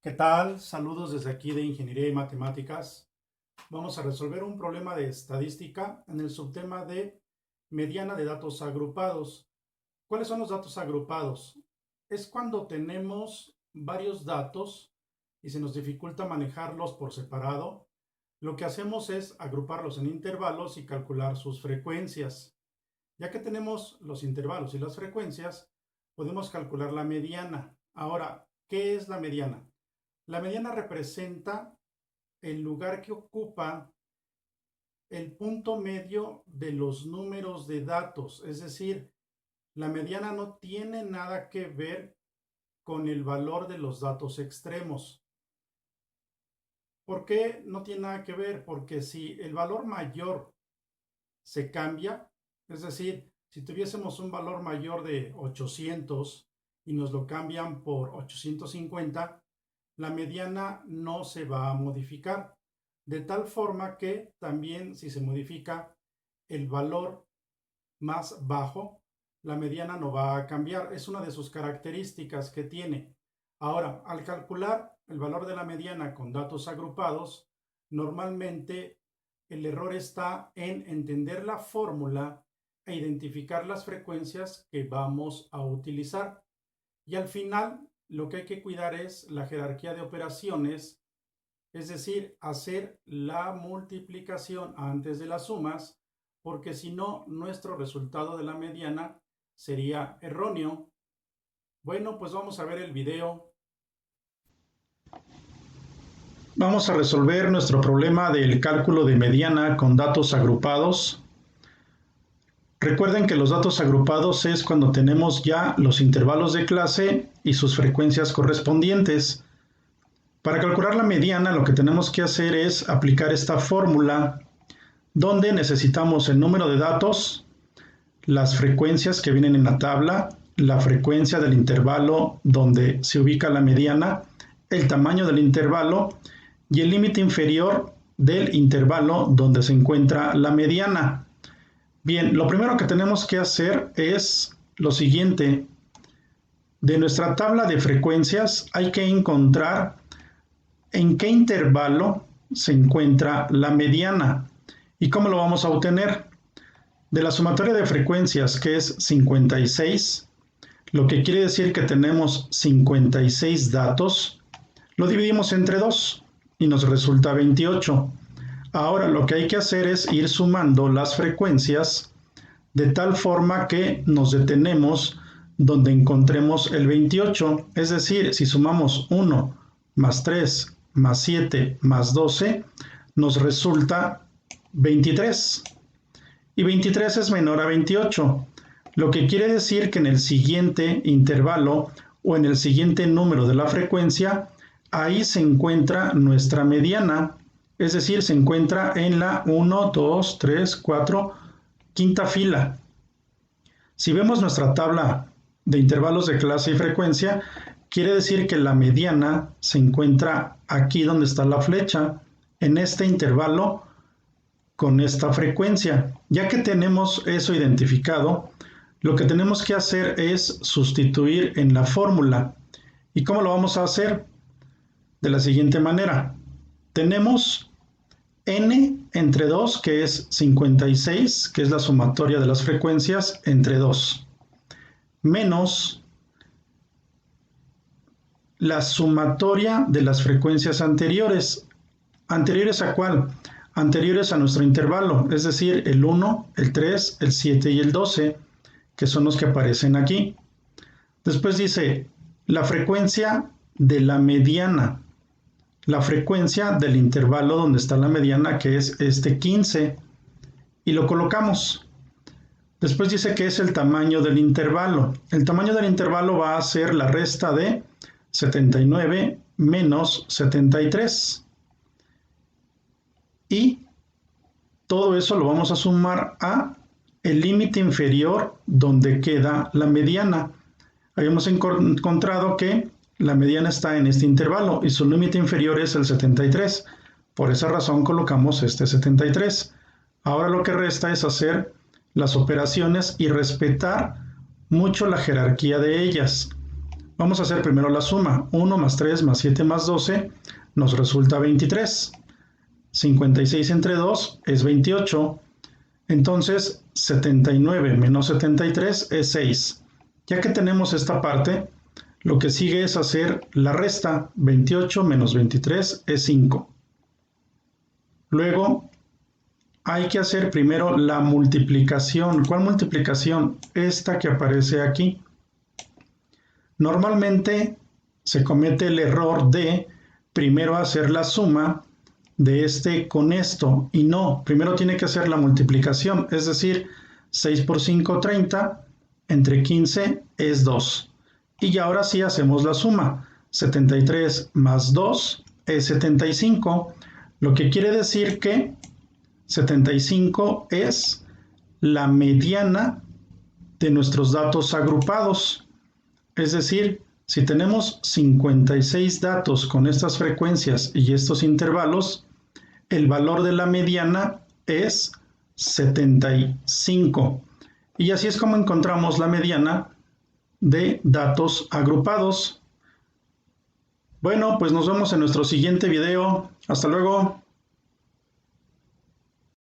¿Qué tal? Saludos desde aquí de Ingeniería y Matemáticas. Vamos a resolver un problema de estadística en el subtema de mediana de datos agrupados. ¿Cuáles son los datos agrupados? Es cuando tenemos varios datos y se nos dificulta manejarlos por separado. Lo que hacemos es agruparlos en intervalos y calcular sus frecuencias. Ya que tenemos los intervalos y las frecuencias, podemos calcular la mediana. Ahora, ¿qué es la mediana? La mediana representa el lugar que ocupa el punto medio de los números de datos, es decir, la mediana no tiene nada que ver con el valor de los datos extremos. ¿Por qué no tiene nada que ver? Porque si el valor mayor se cambia, es decir, si tuviésemos un valor mayor de 800 y nos lo cambian por 850, la mediana no se va a modificar, de tal forma que también si se modifica el valor más bajo, la mediana no va a cambiar. Es una de sus características que tiene. Ahora, al calcular el valor de la mediana con datos agrupados, normalmente el error está en entender la fórmula e identificar las frecuencias que vamos a utilizar. Y al final, lo que hay que cuidar es la jerarquía de operaciones, es decir, hacer la multiplicación antes de las sumas, porque si no, nuestro resultado de la mediana sería erróneo. Bueno, pues vamos a ver el video. Vamos a resolver nuestro problema del cálculo de mediana con datos agrupados. Recuerden que los datos agrupados es cuando tenemos ya los intervalos de clase y sus frecuencias correspondientes. Para calcular la mediana, lo que tenemos que hacer es aplicar esta fórmula donde necesitamos el número de datos, las frecuencias que vienen en la tabla, la frecuencia del intervalo donde se ubica la mediana, el tamaño del intervalo y el límite inferior del intervalo donde se encuentra la mediana. Bien, lo primero que tenemos que hacer es lo siguiente. De nuestra tabla de frecuencias hay que encontrar en qué intervalo se encuentra la mediana. ¿Y cómo lo vamos a obtener? De la sumatoria de frecuencias, que es 56, lo que quiere decir que tenemos 56 datos, lo dividimos entre 2 y nos resulta 28. Ahora lo que hay que hacer es ir sumando las frecuencias de tal forma que nos detenemos donde encontremos el 28. Es decir, si sumamos 1 más 3 más 7 más 12, nos resulta 23. Y 23 es menor a 28, lo que quiere decir que en el siguiente intervalo o en el siguiente número de la frecuencia, ahí se encuentra nuestra mediana, es decir, se encuentra en la 1, 2, 3, 4, quinta fila. Si vemos nuestra tabla de intervalos de clase y frecuencia, quiere decir que la mediana se encuentra aquí donde está la flecha, en este intervalo con esta frecuencia. Ya que tenemos eso identificado, lo que tenemos que hacer es sustituir en la fórmula. ¿Y cómo lo vamos a hacer? De la siguiente manera. Tenemos n entre 2, que es 56, que es la sumatoria de las frecuencias entre 2, menos la sumatoria de las frecuencias anteriores. ¿Anteriores a cuál? Anteriores a nuestro intervalo, es decir, el 1, el 3, el 7 y el 12, que son los que aparecen aquí. Después dice la frecuencia de la mediana, la frecuencia del intervalo donde está la mediana, que es este 15, y lo colocamos. Después dice que es el tamaño del intervalo. El tamaño del intervalo va a ser la resta de 79 menos 73. Y todo eso lo vamos a sumar a el límite inferior donde queda la mediana. Habíamos encontrado que la mediana está en este intervalo y su límite inferior es el 73. Por esa razón colocamos este 73. Ahora lo que resta es hacer las operaciones y respetar mucho la jerarquía de ellas. Vamos a hacer primero la suma. 1 más 3 más 7 más 12 nos resulta 23. 56 entre 2 es 28. Entonces 79 menos 73 es 6. Ya que tenemos esta parte, lo que sigue es hacer la resta. 28 menos 23 es 5. Luego hay que hacer primero la multiplicación. ¿Cuál multiplicación? Esta que aparece aquí. Normalmente se comete el error de primero hacer la suma de este con esto, y no, primero tiene que hacer la multiplicación, es decir, 6 por 5, 30, entre 15 es 2. Y ahora sí hacemos la suma. 73 más 2 es 75, lo que quiere decir que 75 es la mediana de nuestros datos agrupados. Es decir, si tenemos 56 datos con estas frecuencias y estos intervalos, el valor de la mediana es 75. Y así es como encontramos la mediana de datos agrupados. Bueno, pues nos vemos en nuestro siguiente video. Hasta luego.